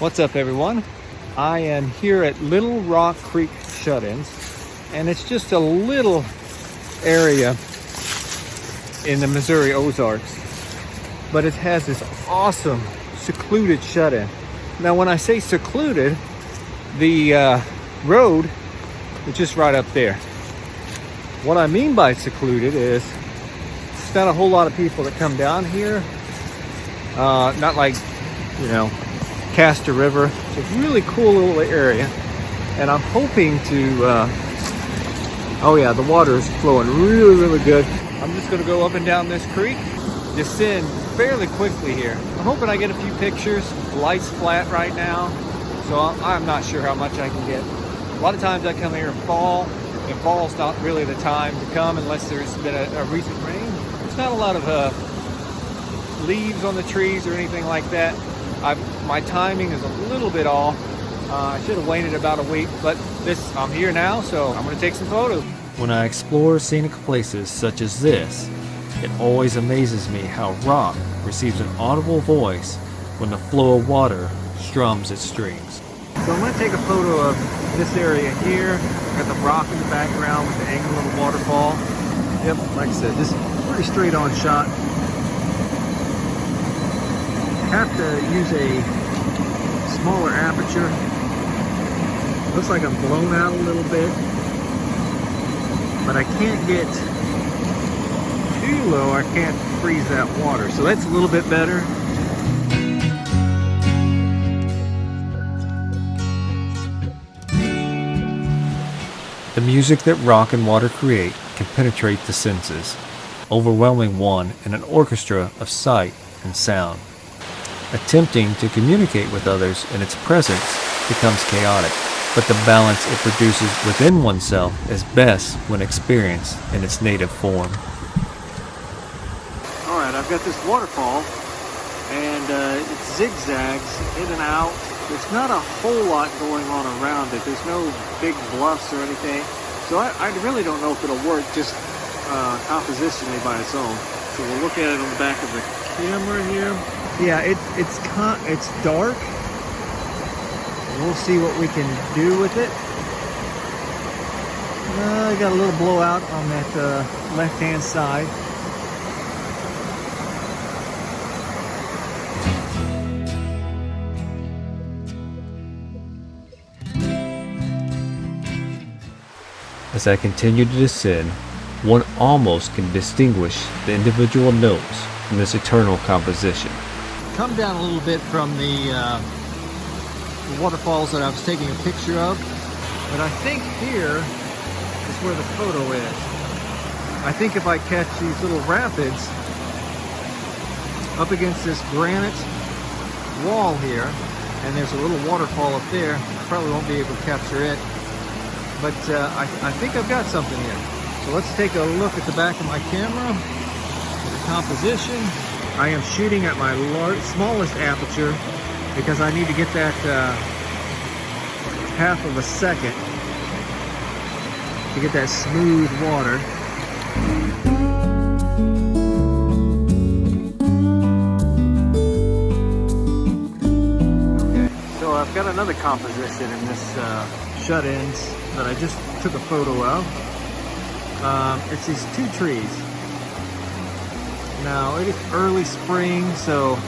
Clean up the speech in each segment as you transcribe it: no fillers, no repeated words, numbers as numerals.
What's up, everyone? I am here at Little Rock Creek Shut-ins, and it's just a little area in the Missouri Ozarks, but it has this awesome secluded shut-in. Now, when I say secluded, the road is just right up there. What I mean by secluded is it's not a whole lot of people that come down here. Not like, Castor River. It's a really cool little area, and I'm hoping to oh yeah, the water is flowing really good. I'm just going to go up and down this creek, descend fairly quickly here. I'm hoping I get a few pictures. The light's flat right now, so I'm not sure how much I can get. A lot of times I come here in fall, and fall's not really the time to come unless there's been a recent rain. There's not a lot of leaves on the trees or anything like that. My timing is a little bit off. I should have waited about a week, but I'm here now, so I'm going to take some photos. When I explore scenic places such as this, it always amazes me how rock receives an audible voice when the flow of water strums its strings. So I'm going to take a photo of this area here. Got the rock in the background with the angle of the waterfall. Yep, like I said, just pretty straight on shot. Have to use a smaller aperture. Looks like I'm blown out a little bit, but I can't get too low. I can't freeze that water, so that's a little bit better. The music that rock and water create can penetrate the senses, overwhelming one in an orchestra of sight and sound. Attempting to communicate with others in its presence becomes chaotic, but the balance it produces within oneself is best when experienced in its native form. Alright, I've got this waterfall, and it zigzags in and out. There's not a whole lot going on around it. There's no big bluffs or anything, so I really don't know if it'll work just compositionally by its own. So we'll look at it on the back of the camera here. Yeah, it's dark. We'll see what we can do with it. I got a little blowout on that left-hand side. As I continue to descend, one almost can distinguish the individual notes from this eternal composition. Come down a little bit from the waterfalls that I was taking a picture of, but I think here is where the photo is. I think if I catch these little rapids up against this granite wall here, and there's a little waterfall up there, I probably won't be able to capture it, but I think I've got something here. So let's take a look at the back of my camera, the composition. I am shooting at my smallest aperture because I need to get that half of a second to get that smooth water. Okay, so I've got another composition in this shut-ins that I just took a photo of. It's these two trees. Now, it is early spring, so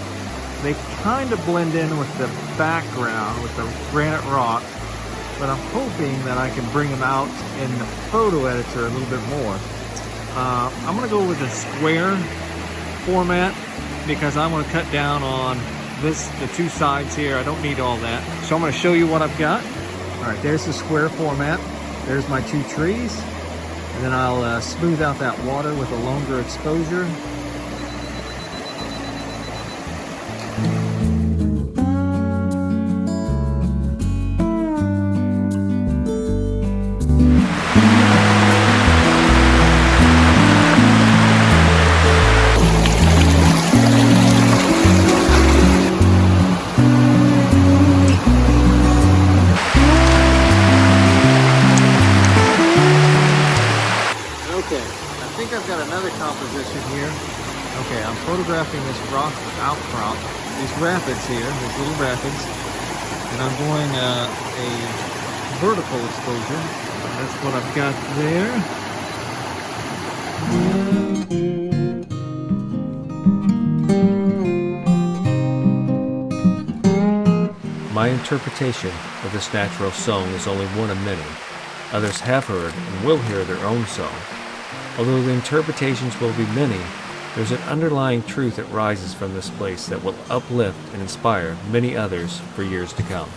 they kind of blend in with the background, with the granite rock, but I'm hoping that I can bring them out in the photo editor a little bit more. I'm going to go with a square format because I'm going to cut down on the two sides here. I don't need all that. So I'm going to show you what I've got. All right, there's the square format. There's my two trees. And then I'll smooth out that water with a longer exposure. composition here. Okay, I'm photographing this rock outcrop, these rapids here, these little rapids. And I'm going a vertical exposure. That's what I've got there. My interpretation of this natural song is only one of many. Others have heard and will hear their own song. Although the interpretations will be many, there's an underlying truth that rises from this place that will uplift and inspire many others for years to come.